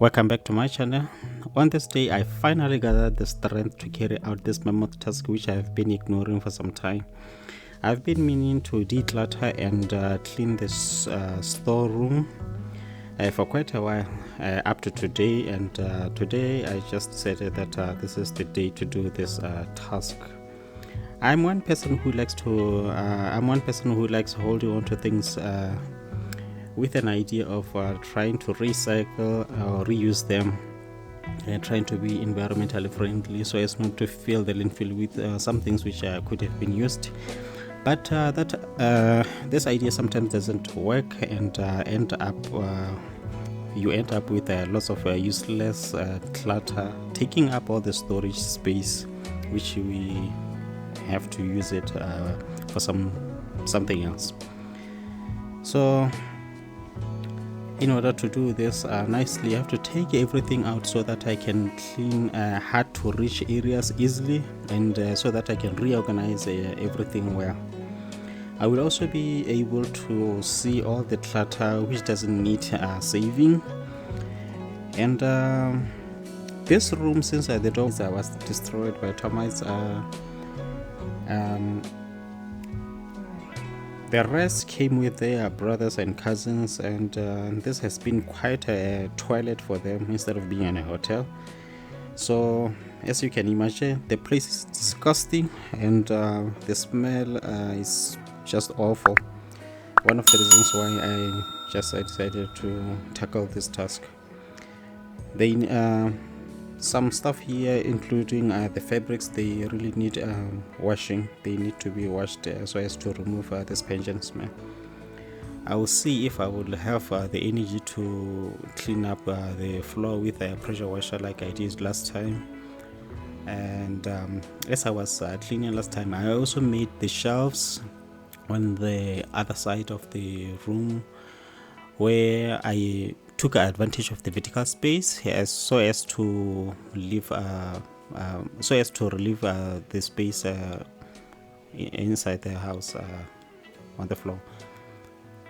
Welcome back to my channel. On this day, I finally gathered the strength to carry out this mammoth task which I have been ignoring for some time. I've been meaning to declutter and clean this storeroom for quite a while, up to today, and today I just decided that this is the day to do this task. I'm one person who likes holding on to things with an idea of trying to recycle or reuse them and trying to be environmentally friendly so as not to fill the landfill with some things which could have been used. But this idea sometimes doesn't work, and you end up with lots of useless clutter taking up all the storage space, which we have to use it for something else. So in order to do this nicely, you have to take everything out so that I can clean hard to reach areas easily, and so that I can reorganize everything well. I will also be able to see all the clutter which doesn't need saving. And this room, since the door was destroyed by termites, the rest came with their brothers and cousins, and this has been quite a toilet for them instead of being in a hotel. So as you can imagine, the place is disgusting, and the smell is just awful. One of the reasons why I decided to tackle this task. Some stuff here, including the fabrics, they really need washing. They need to be washed so as to remove this pungent smell. I will see if I will have the energy to clean up the floor with a pressure washer like I did last time. And as I was cleaning last time, I also made the shelves on the other side of the room, where I took advantage of the vertical space so as to relieve the space inside the house on the floor,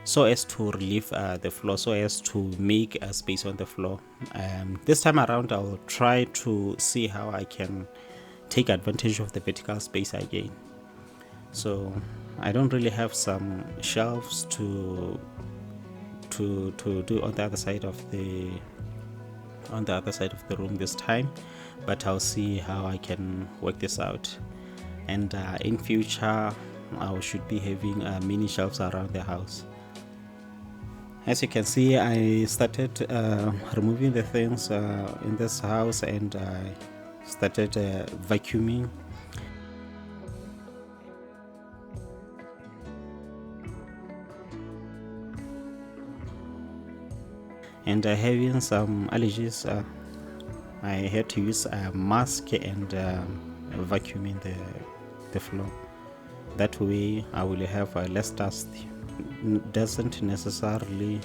so as to relieve the floor, so as to make a space on the floor. This time around, I'll try to see how I can take advantage of the vertical space again. So I don't really have some shelves to do on the other side of the room this time, but I'll see how I can work this out. And in future, I should be having mini shelves around the house. As you can see, I started removing the things in this house, and I started vacuuming. And having some allergies, I had to use a mask and vacuuming the floor. That way I will have less dust. Doesn't necessarily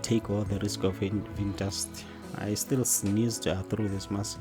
take all the risk of having dust. I still sneezed through this mask.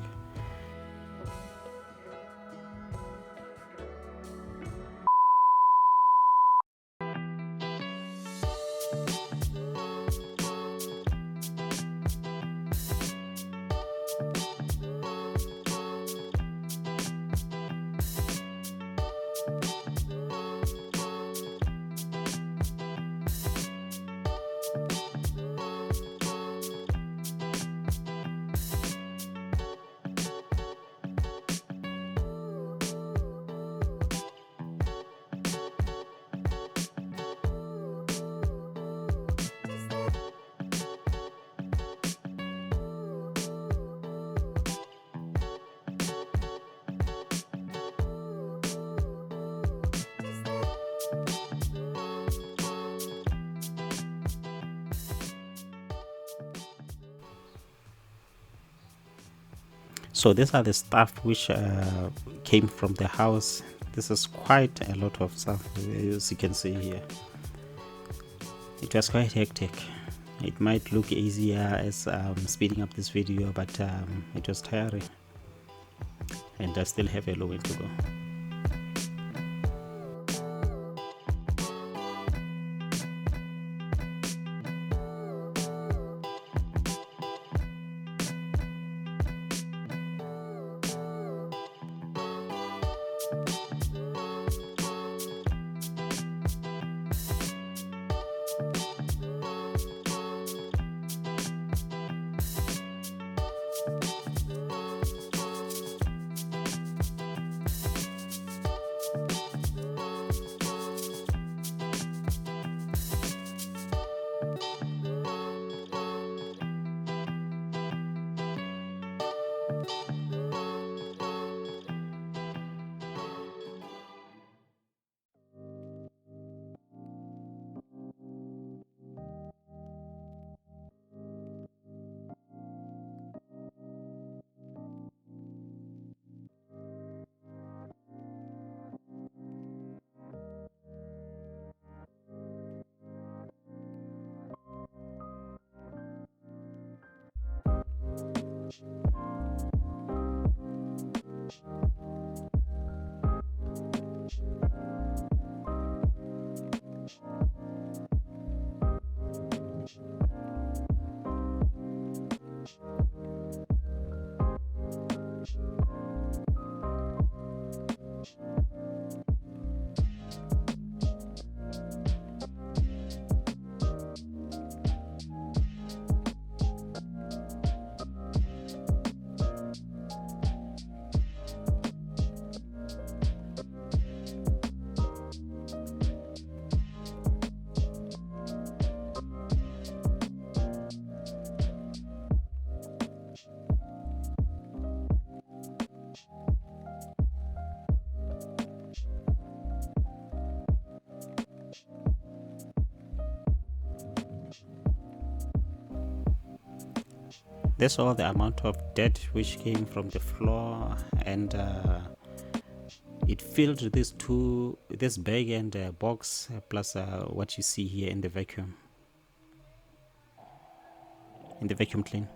So these are the stuff which came from the house. This is quite a lot of stuff, as you can see here. It was quite hectic. It might look easier as speeding up this video, but it was tiring, and I still have a long way to go. That's all the amount of dirt which came from the floor, and it filled this bag and box, plus what you see here in the vacuum clean.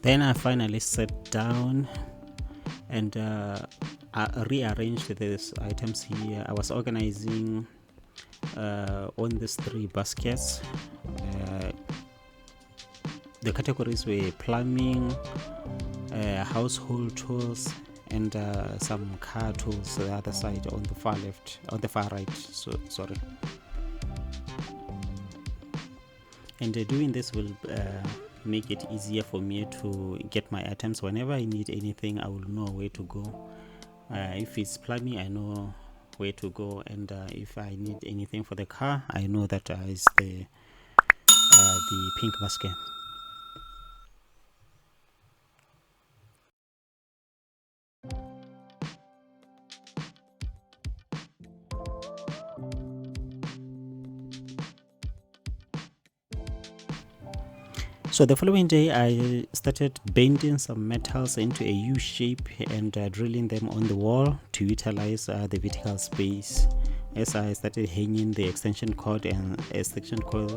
Then I finally sat down and I rearranged these items here. I was organizing on these 3 baskets. The categories were plumbing, household tools, and some car tools. The other side on the far right. Sorry. And doing this will make it easier for me to get my items. Whenever I need anything, I will know where to go. If it's plumbing, I know where to go, and if I need anything for the car, I know that is the pink basket. So the following day, I started bending some metals into a U shape and drilling them on the wall to utilize the vertical space. As I started hanging the extension cord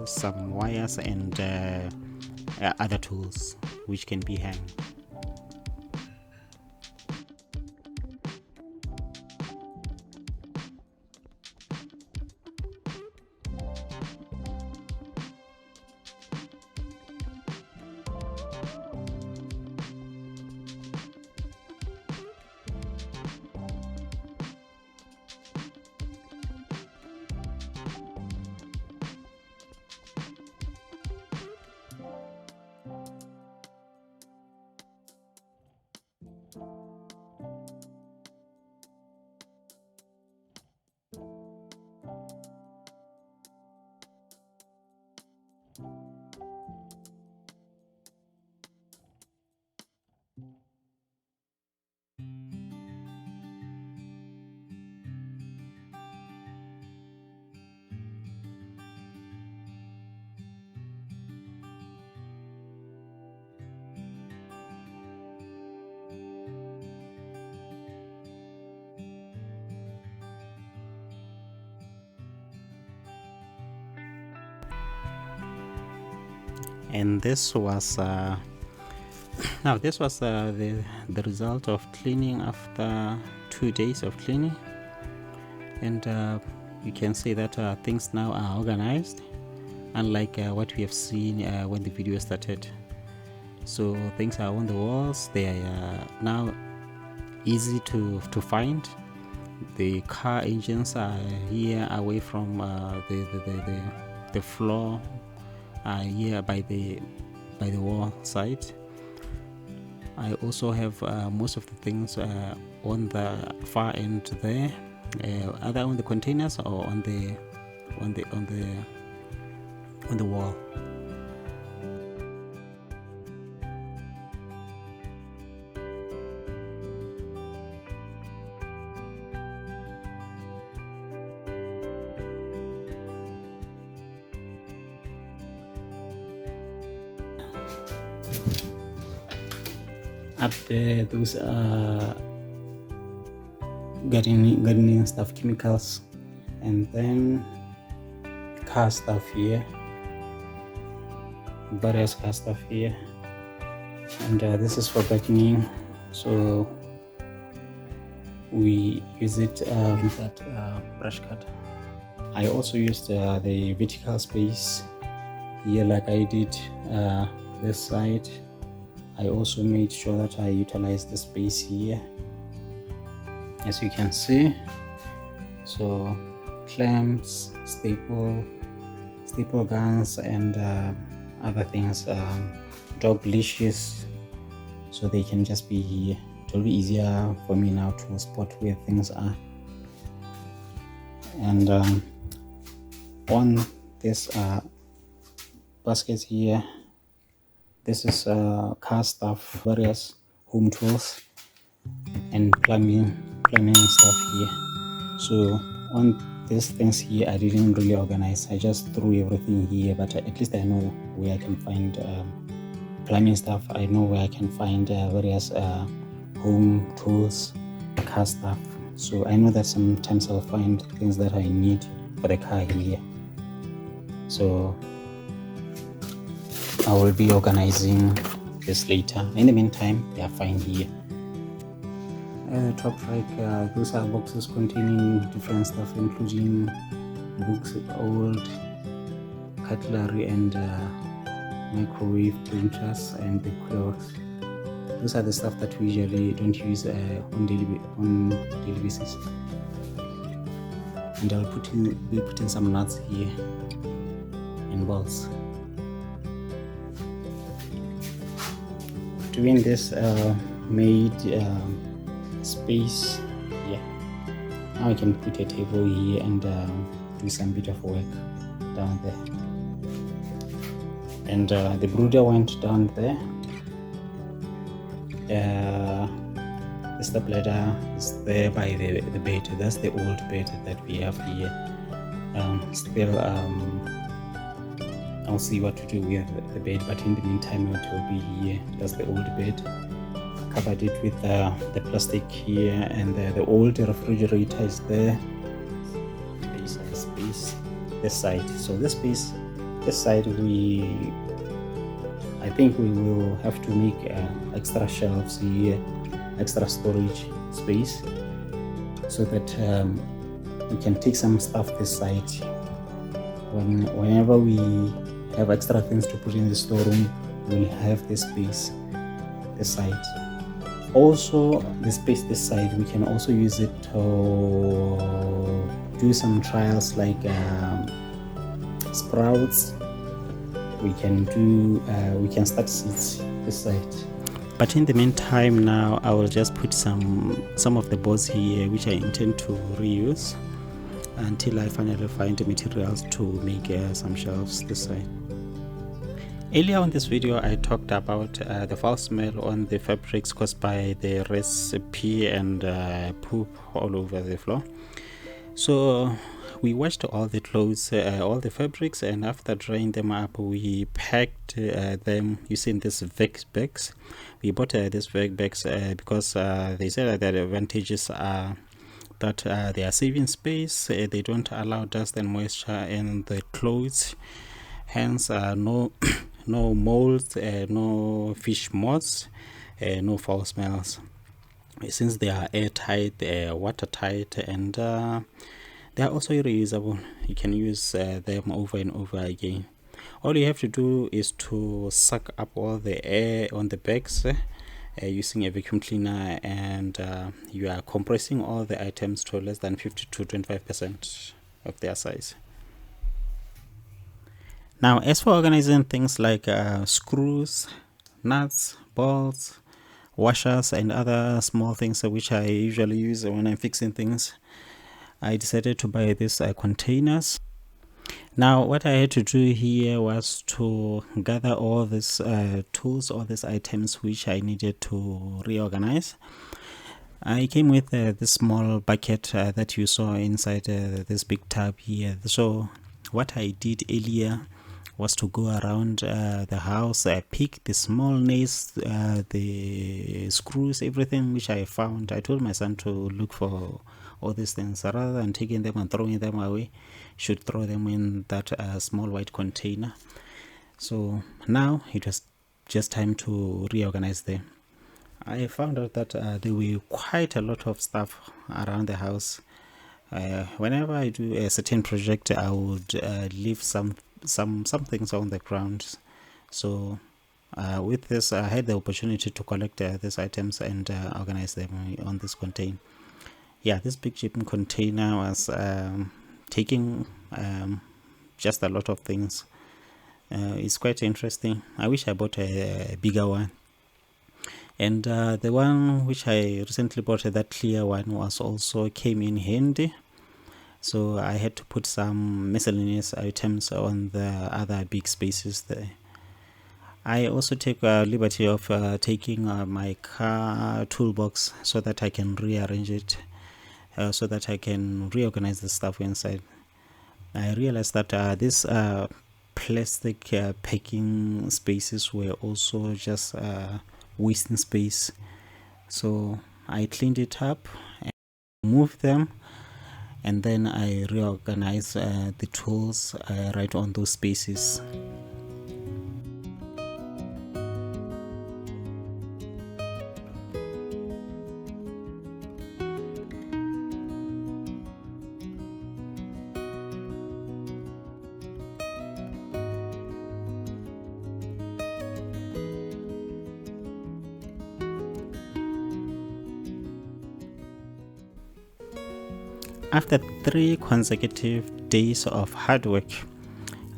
some wires and other tools which can be hanged. And this was the result of cleaning after 2 days of cleaning, and you can see that things now are organized, unlike what we have seen when the video started. So things are on the walls. They are now easy to find. The car engines are here away from the floor, here by the wall side. I also have most of the things on the far end there, either on the containers or on the wall. Up there, those are gardening stuff, chemicals, and then car stuff here, various car stuff here, and this is for gardening, so we use it with that brush cut. I also used the vertical space here, like I did this side. I also made sure that I utilize the space here, as you can see. So clamps, staple guns, and other things, dog leashes, so they can just be here. It will be easier for me now to spot where things are. And on this basket here, this is car stuff, various home tools and plumbing stuff here. So on these things here, I didn't really organize. I just threw everything here, but at least I know where I can find plumbing stuff. I know where I can find various home tools, car stuff. So I know that sometimes I'll find things that I need for the car here. So I will be organizing this later. In the meantime, they are fine here. At the top right, those are boxes containing different stuff, including books, old cutlery, and microwave printers, and the clothes. Those are the stuff that we usually don't use on daily basis. And I'll be putting some nuts here and bolts. Doing this made space. Yeah, now I can put a table here and do some bit of work down there. And the brooder went down there. The step ladder is there by the bed. That's the old bed that we have here. Still, I'll see what to do with the bed, but in the meantime it will be here. That's the old bed. Covered it with the plastic here, and the old refrigerator is there. Space this side. So this side, I think we will have to make extra shelves here, extra storage space, so that we can take some stuff this side. Whenever we have extra things to put in the storeroom, we'll have this space this side. Also, the space this side, we can also use it to do some trials like sprouts. We can start seeds this side. But in the meantime, now I will just put some of the boards here, which I intend to reuse until I finally find the materials to make some shelves this side. Earlier on this video, I talked about the foul smell on the fabrics caused by the recipe and poop all over the floor. So we washed all the clothes, all the fabrics, and after drying them up, we packed them using these vac bags. We bought these vac bags because they said that the advantages are that they are saving space, they don't allow dust and moisture in the clothes, hence no no molds, no fish moths, no foul smells, since they are airtight, they are watertight, and they are also reusable. You can use them over and over again. All you have to do is to suck up all the air on the bags using a vacuum cleaner, and you are compressing all the items to less than 50 to 25% of their size. Now, as for organizing things like screws, nuts, bolts, washers, and other small things which I usually use when I'm fixing things, I decided to buy these containers. Now, what I had to do here was to gather all these tools, all these items which I needed to reorganize. I came with this small bucket that you saw inside this big tub here. So what I did earlier was to go around the house, pick the small nails, the screws, everything which I found. I told my son to look for all these things rather than taking them and throwing them away. Should throw them in that small white container. So now it was just time to reorganize them. I found out that there were quite a lot of stuff around the house. Whenever I do a certain project, I would leave some things on the ground. So with this, I had the opportunity to collect these items and organize them on this container. Yeah, this big shipping container was taking just a lot of things. It's quite interesting. I wish I bought a bigger one. And the one which I recently bought, that clear one, was also came in handy. So I had to put some miscellaneous items on the other big spaces there. I also take liberty of taking my car toolbox so that I can rearrange it, so that I can reorganize the stuff inside. I realized that these plastic packing spaces were also just wasting space. So I cleaned it up and moved them, and then I reorganized the tools right on those spaces. After 3 consecutive days of hard work,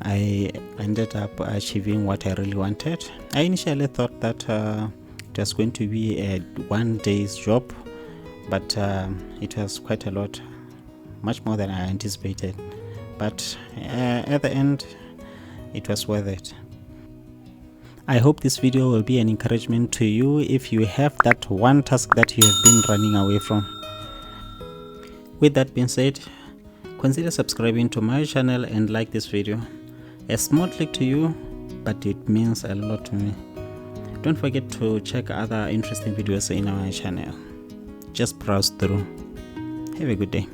I ended up achieving what I really wanted. I initially thought that it was going to be a 1 day's job, but it was quite a lot, much more than I anticipated. But at the end, it was worth it. I hope this video will be an encouragement to you if you have that one task that you have been running away from. With that being said, consider subscribing to my channel and like this video. A small click to you, but it means a lot to me. Don't forget to check other interesting videos in our channel. Just browse through. Have a good day.